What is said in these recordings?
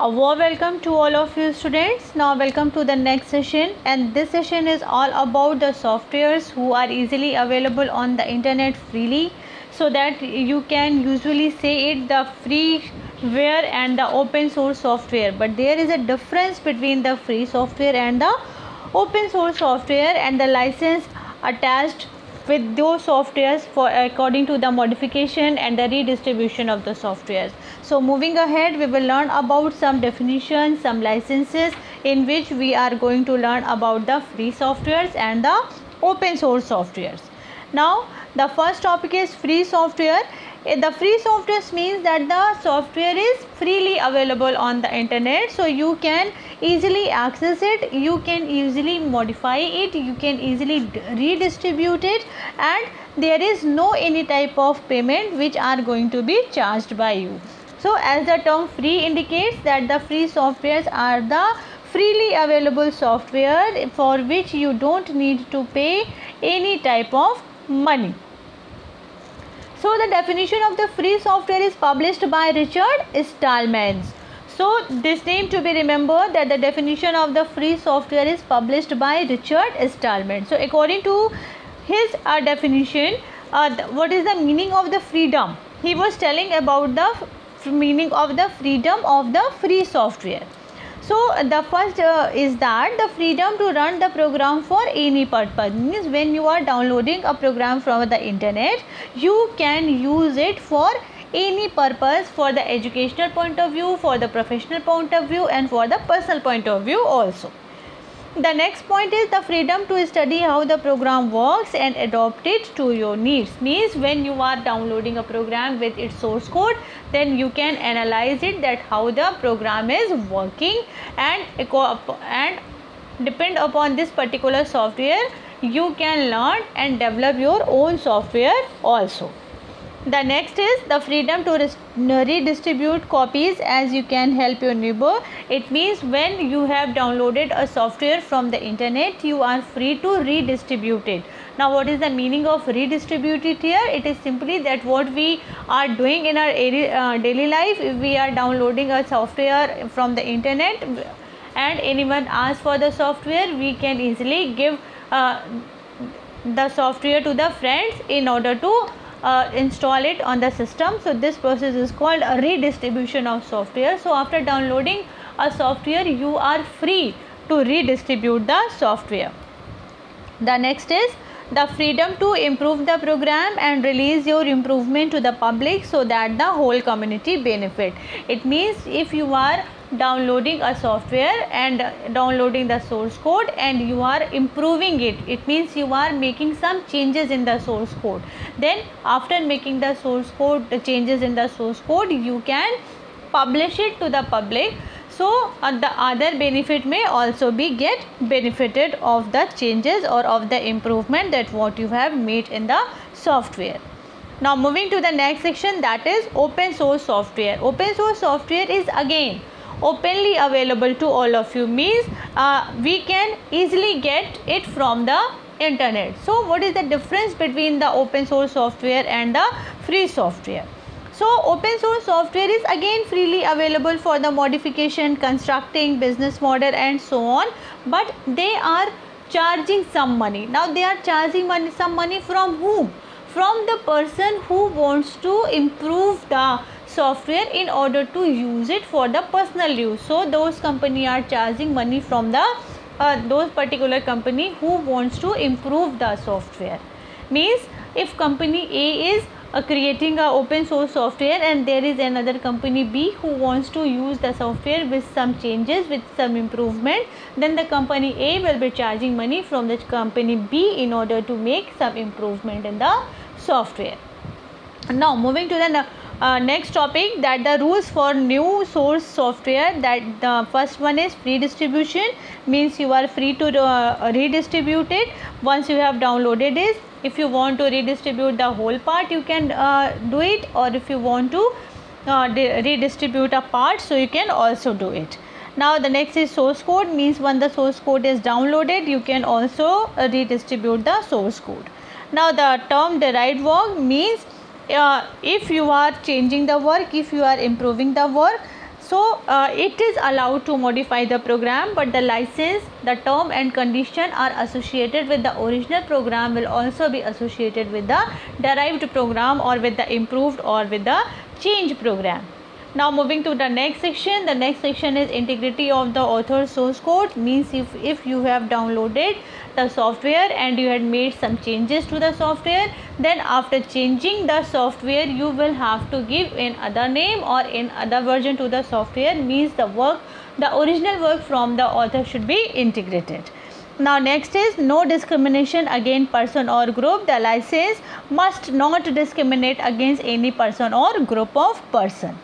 A warm welcome to all of you students. Now welcome to the next session, and this session is all about the softwares who are easily available on the internet freely, so that you can usually say it the freeware and the open source software. But there is a difference between the free software and the open source software and the license attached with those softwares for according to the modification and the redistribution of the softwares. So moving ahead, we will learn about some definitions, some licenses, in which we are going to learn about the free softwares and the open source softwares. Now the first topic is free software. The free software means that the software is freely available on the internet, so you can easily access it, you can easily modify it, you can easily redistribute it, and there is no any type of payment which are going to be charged by you. So as the term free indicates, that the free softwares are the freely available software for which you don't need to pay any type of money. So the definition of the free software is published by Richard Stallman. So this name to be remembered, that the definition of the free software is published by Richard Stallman. So according to his definition, what is the meaning of the freedom? He was telling about the meaning of the freedom of the free software. So the first is that the freedom to run the program for any purpose, means when you are downloading a program from the internet, you can use it for any purpose, for the educational point of view, for the professional point of view, and for the personal point of view also. The next point is the freedom to study how the program works and adopt it to your needs, means when you are downloading a program with its source code, then you can analyze it, that how the program is working, and depend upon this particular software you can learn and develop your own software also. The next is the freedom to redistribute copies as you can help your neighbor. It means when you have downloaded a software from the internet, you are free to redistribute it. Now what is the meaning of redistribute it here? It is simply that what we are doing in our daily life, if we are downloading a software from the internet and anyone asks for the software, we can easily give the software to the friends in order to install it on the system. So this process is called a redistribution of software. So after downloading a software, you are free to redistribute the software. The next is the freedom to improve the program and release your improvement to the public, so that the whole community benefit. It means if you are downloading a software and downloading the source code and you are improving it, it means you are making some changes in the source code. Then after making the source code, the changes in the source code, you can publish it to the public, so the other benefit may also be get benefited of the changes or of the improvement that what you have made in the software. Now moving to the next section, that is open source software. Open source software is again openly available to all of you, means we can easily get it from the internet. So what is the difference between the open source software and the free software? So open source software is again freely available for the modification, constructing, business model and so on, but they are charging some money. Now they are charging some money from whom? From the person who wants to improve the software in order to use it for the personal use. So those company are charging money from the those particular company who wants to improve the software. Means if company A is creating a open source software and there is another company B who wants to use the software with some changes, with some improvement, then the company A will be charging money from the company B in order to make some improvement in the software. Now moving to the next topic, that the rules for new source software, that the first one is free distribution, means you are free to redistribute it once you have downloaded it. If you want to redistribute the whole part, you can do it, or if you want to redistribute a part, so you can also do it. Now the next is source code, means when the source code is downloaded, you can also redistribute the source code. Now the term derived work means if you are changing the work, if you are improving the work, So it is allowed to modify the program, but the license, the term and condition are associated with the original program will also be associated with the derived program or with the improved or with the changed program. Now moving to the next section. The next section is integrity of the author source code. Means if you have downloaded the software and you had made some changes to the software, then after changing the software you will have to give in other name or in other version to the software. Means the original work from the author should be integrated. Now next is no discrimination against person or group. The license must not discriminate against any person or group of person.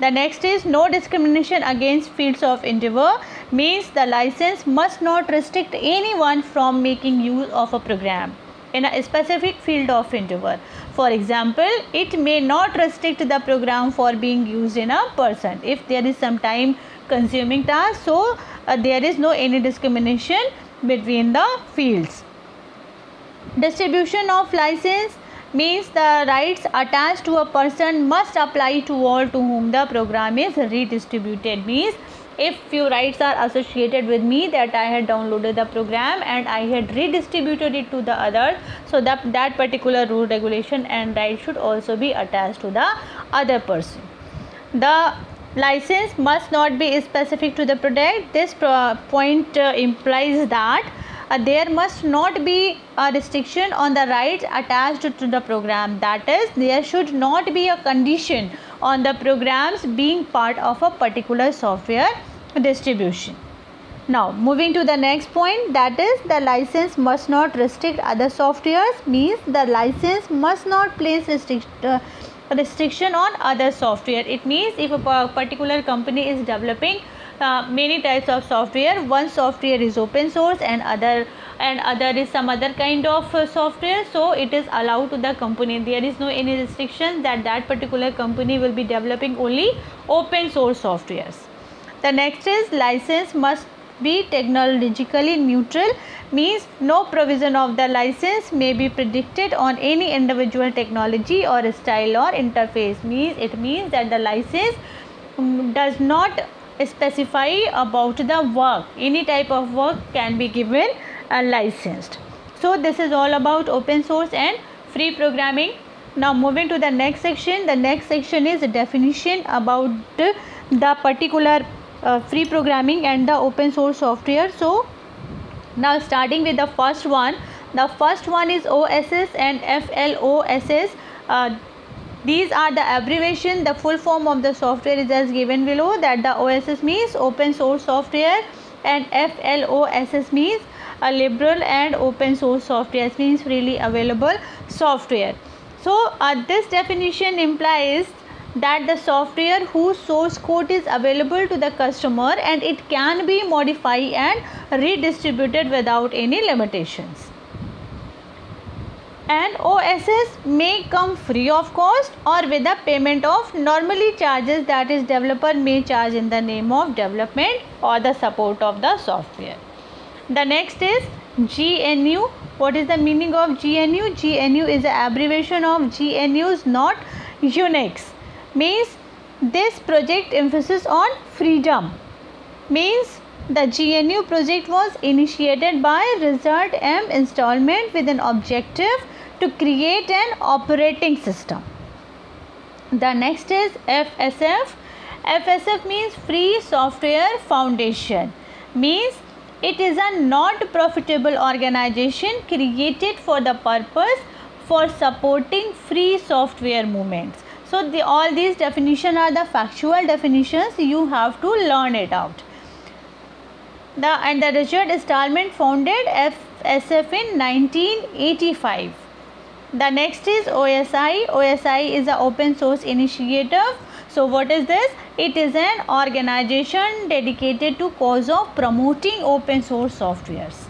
The next is no discrimination against fields of endeavor. Means the license must not restrict anyone from making use of a program in a specific field of endeavor. For example, it may not restrict the program for being used in a person if there is some time consuming task. So there is no any discrimination between the fields. Distribution of license means the rights attached to a person must apply to all to whom the program is redistributed. Means if few rights are associated with me, that I had downloaded the program and I had redistributed it to the others, so that particular rule, regulation and right should also be attached to the other person. The license must not be specific to the product. This point implies that there must not be a restriction on the rights attached to the program. That is, there should not be a condition on the programs being part of a particular software distribution. Now moving to the next point, that is the license must not restrict other softwares. Means the license must not place restriction on other software. It means if a particular company is developing many types of software, one software is open source and other is some other kind of software, so it is allowed to the company. There is no any restriction that particular company will be developing only open source softwares. The next is license must be technologically neutral. Means no provision of the license may be predicted on any individual technology or style or interface. Means it means that the license does not specify about the work. Any type of work can be given licensed. So this is all about open source and free programming. Now moving to the next section. The next section is a definition about the particular free programming and the open source software. So now starting with the first one. The first one is OSS and FLOSS. These are the abbreviation. The full form of the software is as given below, that the OSS means open source software and FLOSS means a liberal and open source software, means freely available software. So this definition implies that the software whose source code is available to the customer and it can be modified and redistributed without any limitations. And OSS may come free of cost or with the payment of normally charges, that is developer may charge in the name of development or the support of the software. The next is GNU. What is the meaning of GNU? GNU is the abbreviation of GNU's not Unix. Means this project emphasis on freedom. Means the GNU project was initiated by Richard M. Stallman with an objective to create an operating system. The next is FSF. FSF means Free Software Foundation. Means it is a not profitable organization created for the purpose for supporting free software movements. So all these definitions are the factual definitions. You have to learn it out. The Richard Stallman founded FSF in 1985. The next is OSI. OSI is an open source initiative. So what is this? It is an organization dedicated to cause of promoting open source softwares.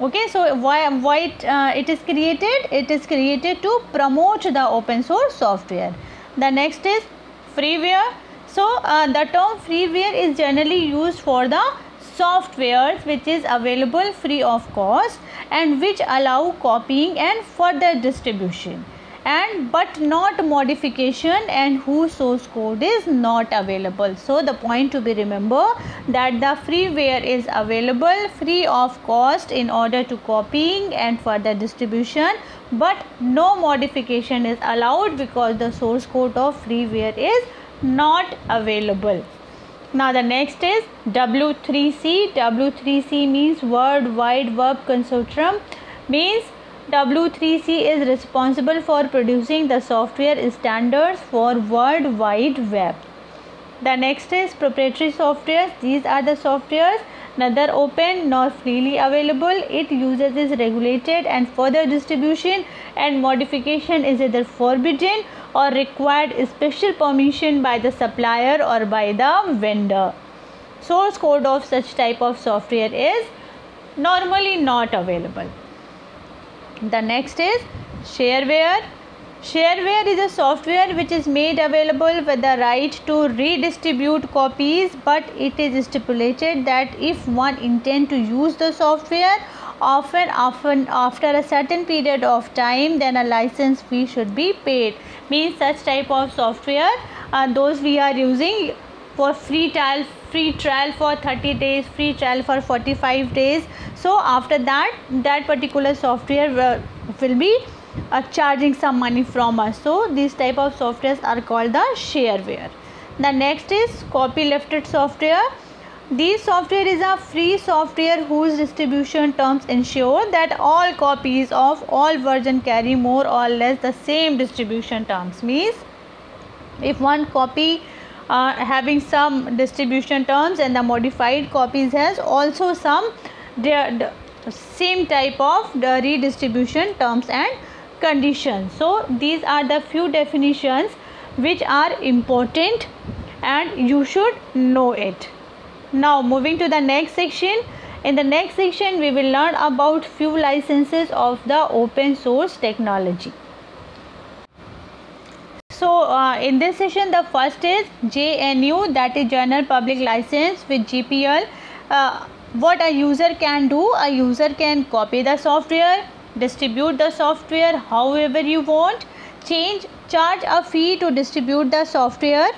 Okay, so why it is created? It is created to promote the open source software. The next is freeware. So the term freeware is generally used for the softwares which is available free of cost and which allow copying and further distribution. and but not modification and whose source code is not available. So the point to be remember that the freeware is available free of cost in order to copying and further distribution, but no modification is allowed because the source code of freeware is not available. Now the next is W3C. W3C means World Wide Web Consortium, means W3C is responsible for producing the software standards for World Wide Web. The next is proprietary software. These are the softwares neither open nor freely available. It uses is regulated and further distribution and modification is either forbidden or required special permission by the supplier or by the vendor. Source code of such type of software is normally not available. The next is shareware. Shareware is a software which is made available with the right to redistribute copies, but it is stipulated that if one intends to use the software often after a certain period of time, then a license fee should be paid. Means such type of software those we are using for free trial for 30 days, free trial for 45 days. So after that particular software will be charging some money from us. So these type of softwares are called the shareware. The next is copylefted software. This software is a free software whose distribution terms ensure that all copies of all versions carry more or less the same distribution terms. Means if one copy having some distribution terms and the modified copies has also some the same type of the redistribution terms and conditions. So these are the few definitions which are important and you should know it. Now moving to the next section. In the next section we will learn about few licenses of the open source technology. So in this session the first is JNU, that is General Public License with GPL. What a user can do, a user can copy the software, distribute the software however you want, charge a fee to distribute the software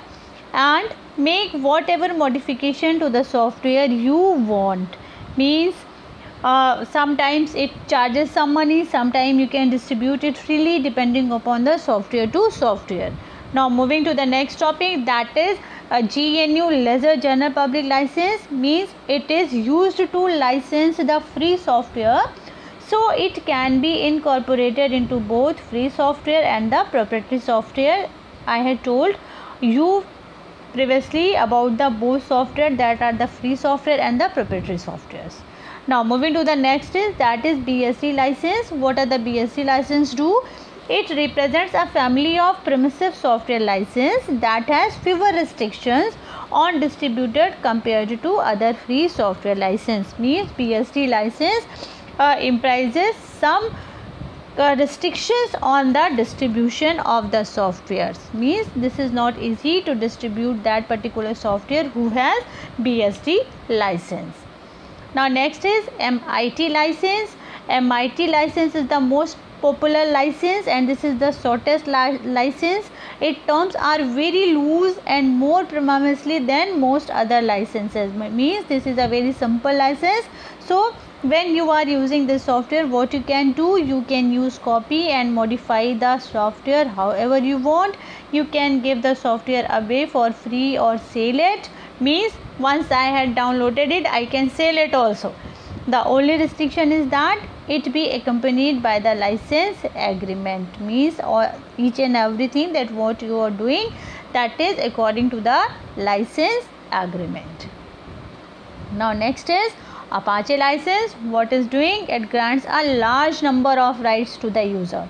and make whatever modification to the software you want. Means sometimes it charges some money, sometimes you can distribute it freely depending upon the software to software. Now moving to the next topic, that is a GNU Leisure General Public License. Means it is used to license the free software, so it can be incorporated into both free software and the proprietary software. I had told you previously about the both software, that are the free software and the proprietary softwares. Now moving to the next is that is BSD license. What are the BSD license do? It represents a family of permissive software license that has fewer restrictions on distributed compared to other free software license. Means BSD license imprises some restrictions on the distribution of the softwares. Means this is not easy to distribute that particular software who has BSD license. Now next is MIT license. MIT license is the most popular license and this is the shortest license. Its terms are very loose and more precisely than most other licenses. Means this is a very simple license. So when you are using this software, what you can do, you can use copy and modify the software however you want. You can give the software away for free or sell it. Means once I had downloaded it, I can sell it also. The only restriction is that it be accompanied by the license agreement. Means each and everything that what you are doing, that is according to the license agreement. Now next is Apache license. What is doing? It grants a large number of rights to the user.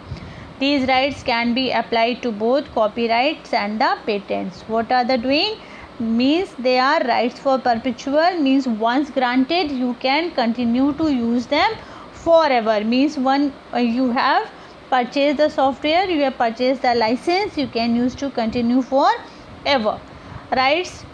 These rights can be applied to both copyrights and the patents. What are they doing? Means they are rights for perpetual. Means once granted you can continue to use them forever. Means when you have purchased the software, you have purchased the license, you can use to continue forever. Rights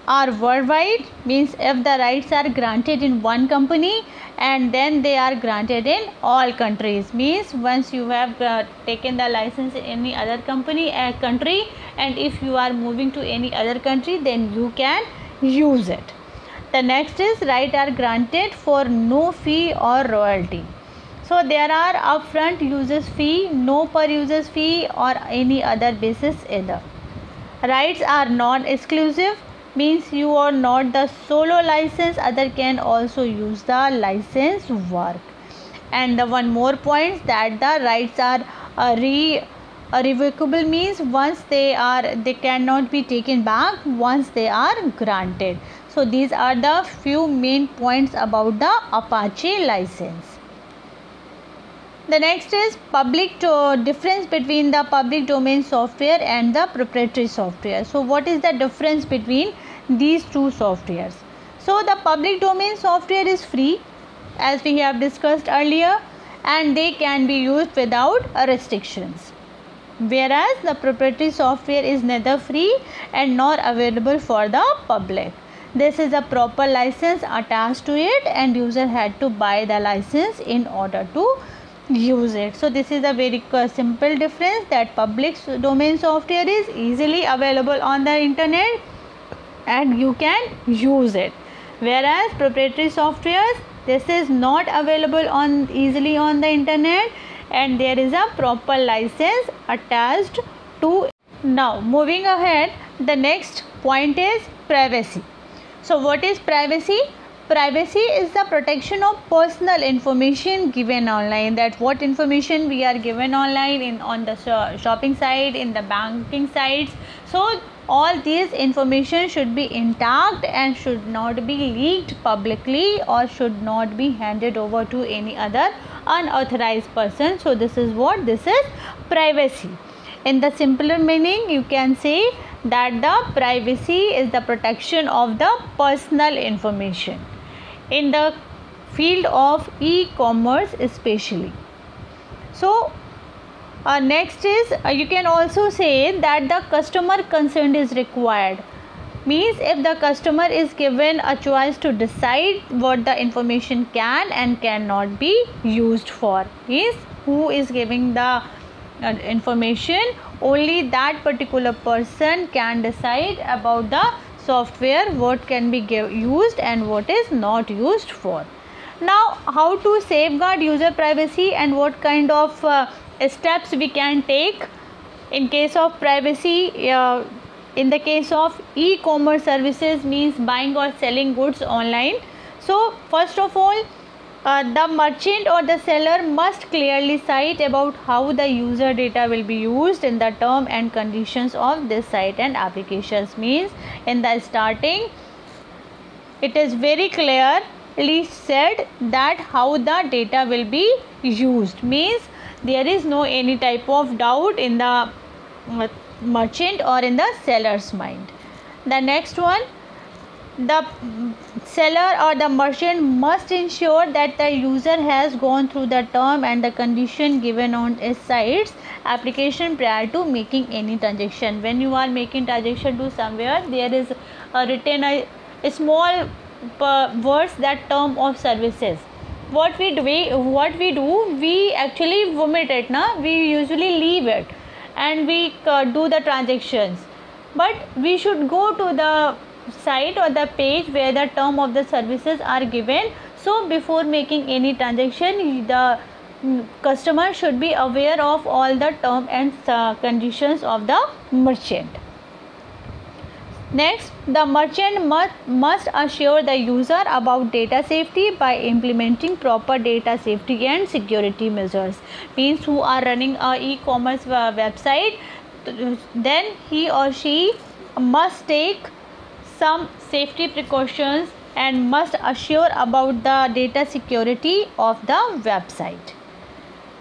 are worldwide, means if the rights are granted in one company and then they are granted in all countries, means once you have taken the license in any other country, and if you are moving to any other country, then you can use it. The next is right are granted for no fee or royalty. So there are upfront users fee, no per users fee or any other basis either. Rights are non-exclusive, means you are not the solo license, other can also use the license work. And the one more point, that the rights are revocable, means once they cannot be taken back once they are granted. So these are the few main points about the Apache license. The next is difference between the public domain software and the proprietary software. So what is the difference between these two softwares? So the public domain software is free, as we have discussed earlier, and they can be used without restrictions, whereas the proprietary software is neither free and nor available for the public. This is a proper license attached to it, and user had to buy the license in order to use it. So this is a very simple difference, that public domain software is easily available on the internet and you can use it, whereas proprietary softwares, this is not available easily on the internet and there is a proper license attached to it. Now moving ahead, the next point is privacy. So what is privacy? Privacy is the protection of personal information given online, that what information we are given online on the shopping site, in the banking sites. So all these information should be intact and should not be leaked publicly or should not be handed over to any other unauthorized person. So this is privacy. In the simpler meaning, you can say that the privacy is the protection of the personal information in the field of e-commerce especially. So next is you can also say that the customer consent is required, means if the customer is given a choice to decide what the information can and cannot be used for, means who is giving the information, only that particular person can decide about the software, what can be used and what is not used for. Now how to safeguard user privacy and what kind of steps we can take in case of privacy in the case of e-commerce services, means buying or selling goods online. So first of all, the merchant or the seller must clearly cite about how the user data will be used in the term and conditions of this site and applications, means in the starting it is very clearly said that how the data will be used, means there is no any type of doubt in the merchant or in the seller's mind. The next one, the seller or the merchant must ensure that the user has gone through the term and the condition given on its site's application prior to making any transaction. When you are making transaction to somewhere, there is a written a small words, that term of services. What we do, we actually vomit it, we usually leave it and we do the transactions, but we should go to the site or the page where the term of the services are given. So before making any transaction, the customer should be aware of all the term and conditions of the merchant. Next, the merchant must assure the user about data safety by implementing proper data safety and security measures, means who are running a e-commerce website, then he or she must take some safety precautions and must assure about the data security of the website.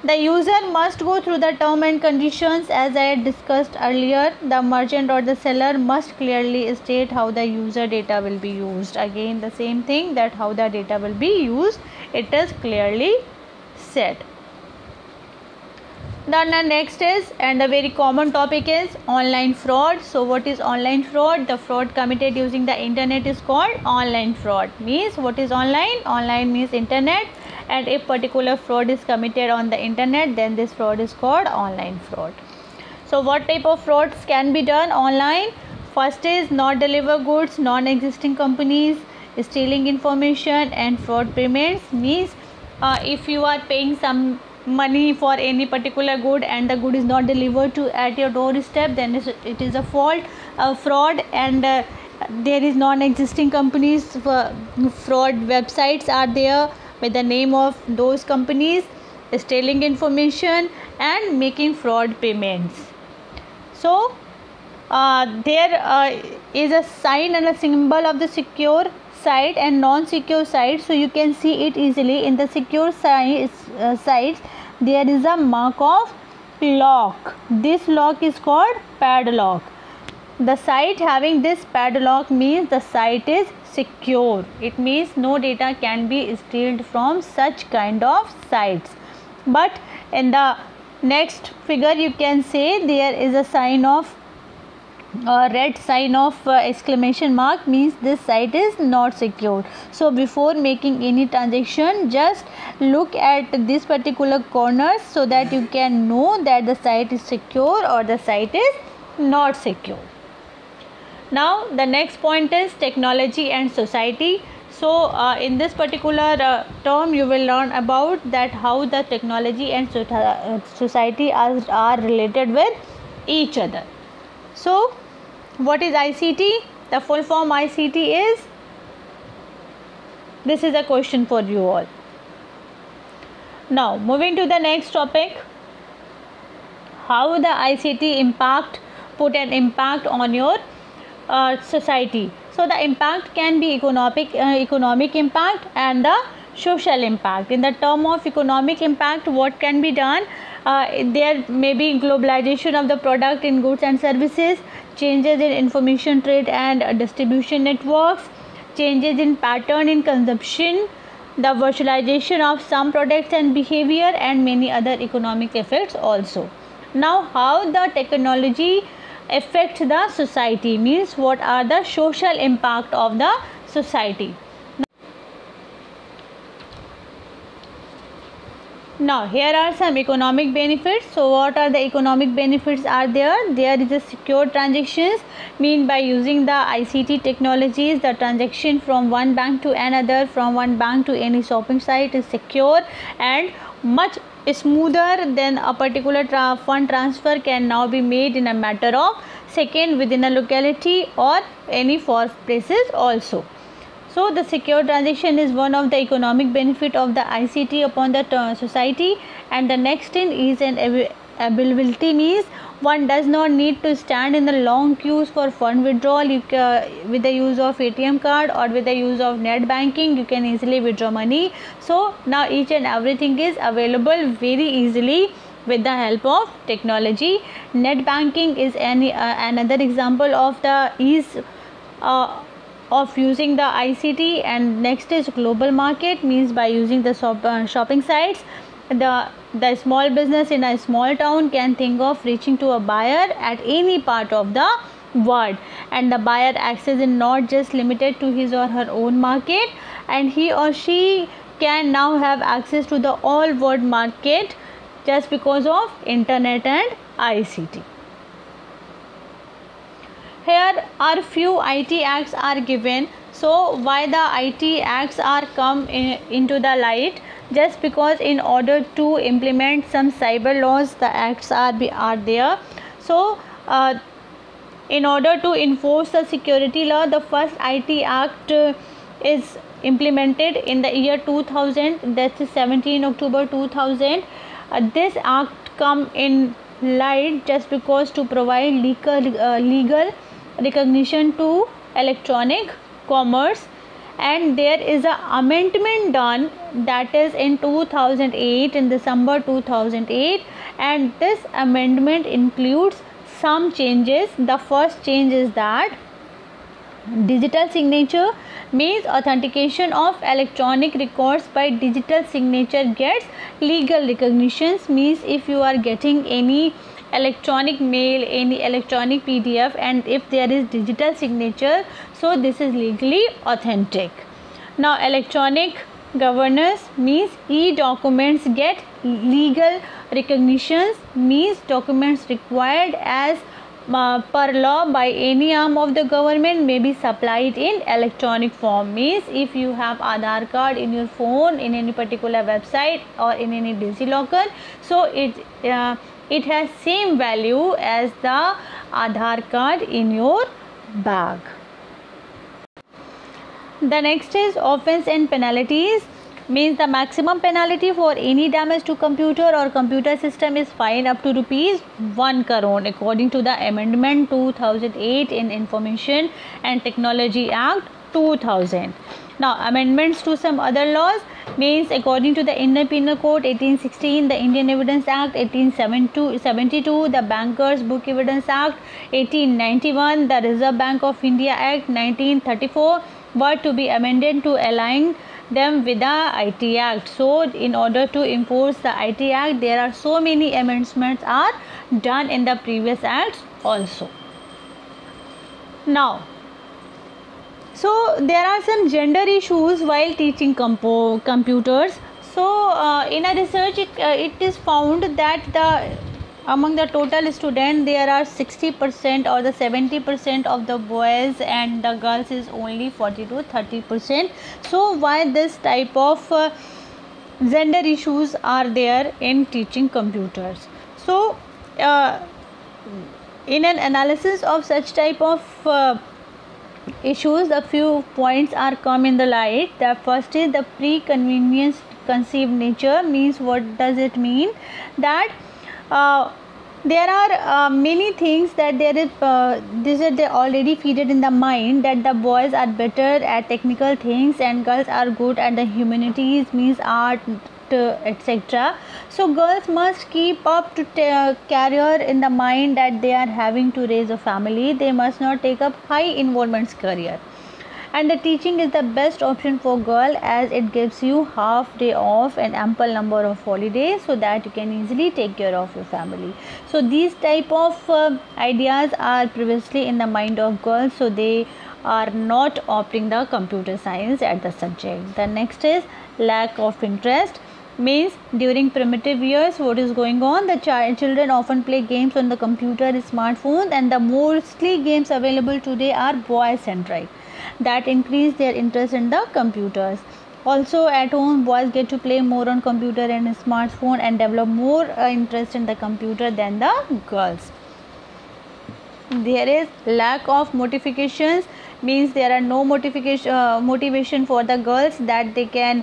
The user must go through the term and conditions as I had discussed earlier. The merchant or the seller must clearly state how the user data will be used. Again the same thing, that how the data will be used, it is clearly said. Then the next is, and the very common topic is online fraud. So what is online fraud? The fraud committed using the internet is called online fraud. Means what is online? Online means internet, and if particular fraud is committed on the internet, then this fraud is called online fraud. So what type of frauds can be done online? First is not deliver goods, non-existing companies, stealing information, and fraud payments. Means if you are paying some money for any particular good and the good is not delivered to at your doorstep, then it is a fraud. And there is non-existing companies, fraud websites are there with the name of those companies, stealing information and making fraud payments. So there is a sign and a symbol of the secure site and non-secure site. So you can see it easily. In the secure sites there is a mark of lock. This lock is called padlock. The site having this padlock means the site is secure. It means no data can be stolen from such kind of sites. But in the next figure you can say there is a sign of red sign of exclamation mark, means this site is not secure. So before making any transaction, just look at this particular corners so that you can know that the site is secure or the site is not secure. Now the next point is technology and society. So in this particular term you will learn about that how the technology and society are related with each other. So what is ICT? The full form ICT is, this is a question for you all. Now moving to the next topic, how the ICT put an impact on your society. So the impact can be economic impact and the social impact. In the term of economic impact, what can be done? There may be globalization of the product in goods and services, changes in information trade and distribution networks, changes in pattern in consumption, the virtualization of some products and behavior, and many other economic effects also. Now how the technology affects the society, means what are the social impact of the society. Now here are some economic benefits. So what are the economic benefits are there? There is a secure transactions, mean by using the ICT technologies the transaction from one bank to another, from one bank to any shopping site is secure and much smoother than a particular fund transfer can now be made in a matter of second within a locality or any far places also. So the secure transaction is one of the economic benefit of the ICT upon the society. And the next thing is an availability, means one does not need to stand in the long queues for fund withdrawal. With the use of ATM card or with the use of net banking, you can easily withdraw money. So now each and everything is available very easily with the help of technology. Net banking is another example of the ease of using the ICT. And next is global market, means by using the shopping sites, the small business in a small town can think of reaching to a buyer at any part of the world, and the buyer access is not just limited to his or her own market, and he or she can now have access to the all world market just because of internet and ICT. Here are few IT acts are given. So why the IT acts are come into the light? Just because in order to implement some cyber laws, the acts are there. So in order to enforce the security law, the first IT act is implemented in the year 2000, that is 17 October 2000. This act come in light just because to provide legal recognition to electronic commerce, and there is a amendment done, that is in 2008, in December 2008, and this amendment includes some changes. The first change is that Digital signature means authentication of electronic records by digital signature gets legal recognitions. Means if you are getting any electronic mail, any electronic PDF, and if there is digital signature, so this is legally authentic. Now electronic governance means e-documents get legal recognitions, means documents required as per law by any arm of the government may be supplied in electronic form. Means if you have Aadhaar card in your phone in any particular website or in any DigiLocker, so it has same value as the Aadhaar card in your bag. The next is offense and penalties. Means the maximum penalty for any damage to computer or computer system is fine up to rupees 1 crore according to the amendment 2008 in Information and Technology Act 2000. Now amendments to some other laws means according to the Indian Penal Code 1816, the Indian Evidence Act 1872, the Bankers Book Evidence Act 1891, the Reserve Bank of India Act 1934 were to be amended to align them with the IT Act. So in order to enforce the IT Act, there are so many amendments are done in the previous acts also. Now, so there are some gender issues while teaching computers. So in a research it is found that among the total students there are 60% or the 70% of the boys and the girls is only 40 to 30%. So why this type of gender issues are there in teaching computers? So in an analysis of such type of issues, the few points are come in the light. The first is the pre-convenience conceived nature. Means what does it mean? That there are many things that there is they already feeded in the mind that the boys are better at technical things and girls are good at the humanities, means art, etc. So girls must keep up to career in the mind that they are having to raise a family. They must not take up high involvement career. And the teaching is the best option for girl as it gives you half day off and ample number of holidays so that you can easily take care of your family. So these type of ideas are previously in the mind of girls, so they are not opting the computer science as the subject. The next is lack of interest. Means during primitive years what is going on, the children often play games on the computer, smartphone, and the mostly games available today are boy centric that increase their interest in the computers. Also at home boys get to play more on computer and smartphone and develop more interest in the computer than the girls. There is lack of motivations. Means there are no motivation for the girls that they can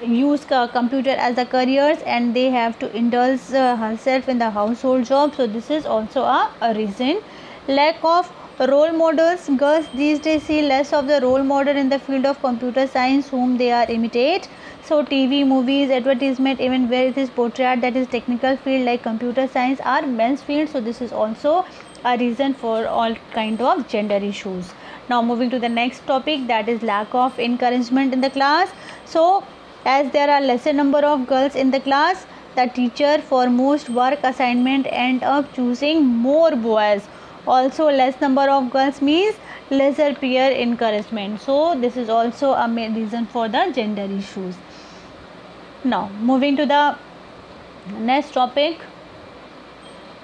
use computer as a careers, and they have to indulge herself in the household job. So this is also a reason. Lack of role models. Girls these days see less of the role model in the field of computer science whom they are imitate. So TV, movies, advertisement, even where it is portrayed that is technical field like computer science are men's field. So this is also a reason for all kind of gender issues. Now moving to the next topic, that is lack of encouragement in the class. So as there are lesser number of girls in the class, the teacher for most work assignment end up choosing more boys. Also less number of girls means lesser peer encouragement. So this is also a main reason for the gender issues. Now moving to the next topic,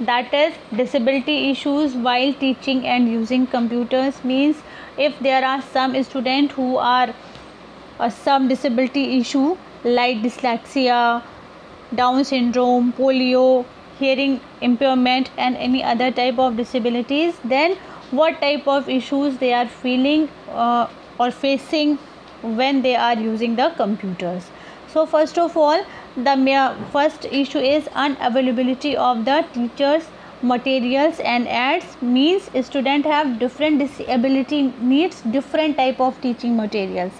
that is disability issues while teaching and using computers. Means if there are some students who are some disability issue like dyslexia, Down syndrome, polio, hearing impairment and any other type of disabilities, then what type of issues they are feeling or facing when they are using the computers. So first of all, the first issue is unavailability of the teachers materials and aids. Means students have different disability needs different type of teaching materials.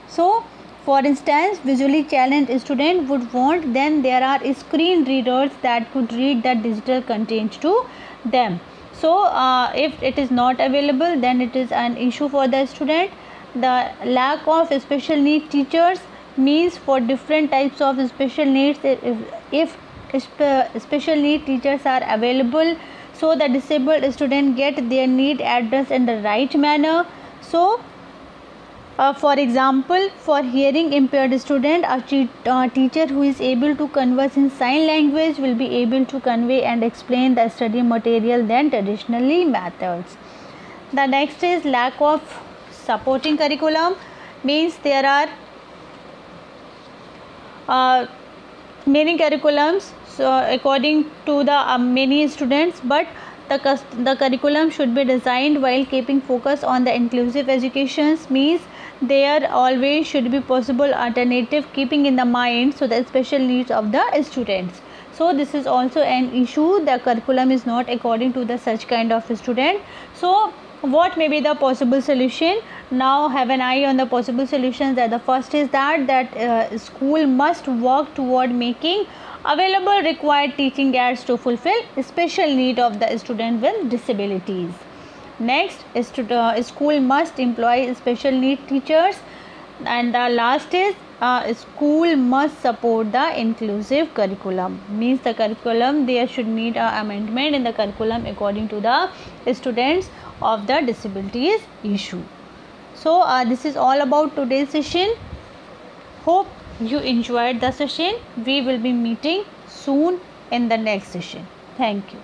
So for instance, visually challenged student would want, then there are screen readers that could read the digital content to them. So if it is not available, then it is an issue for the student. The lack of special need teachers means for different types of special needs, if special need teachers are available, so the disabled student get their need addressed in the right manner. So for example, for hearing impaired student, a teacher who is able to converse in sign language will be able to convey and explain the study material than traditionally methods. The next is lack of supporting curriculum, means there are many curriculums, so according to the many students, but the curriculum should be designed while keeping focus on the inclusive education, means there always should be possible alternative keeping in the mind so the special needs of the students. So this is also an issue, the curriculum is not according to the such kind of student. So what may be the possible solution? Now have an eye on the possible solutions. That the first is that school must work toward making available required teaching aids to fulfill special need of the student with disabilities. Next is school must employ special need teachers, and the last is school must support the inclusive curriculum, means the curriculum there should need an amendment in the curriculum according to the students of the disabilities issue. So this is all about today's session. Hope you enjoyed the session. We will be meeting soon in the next session. Thank you.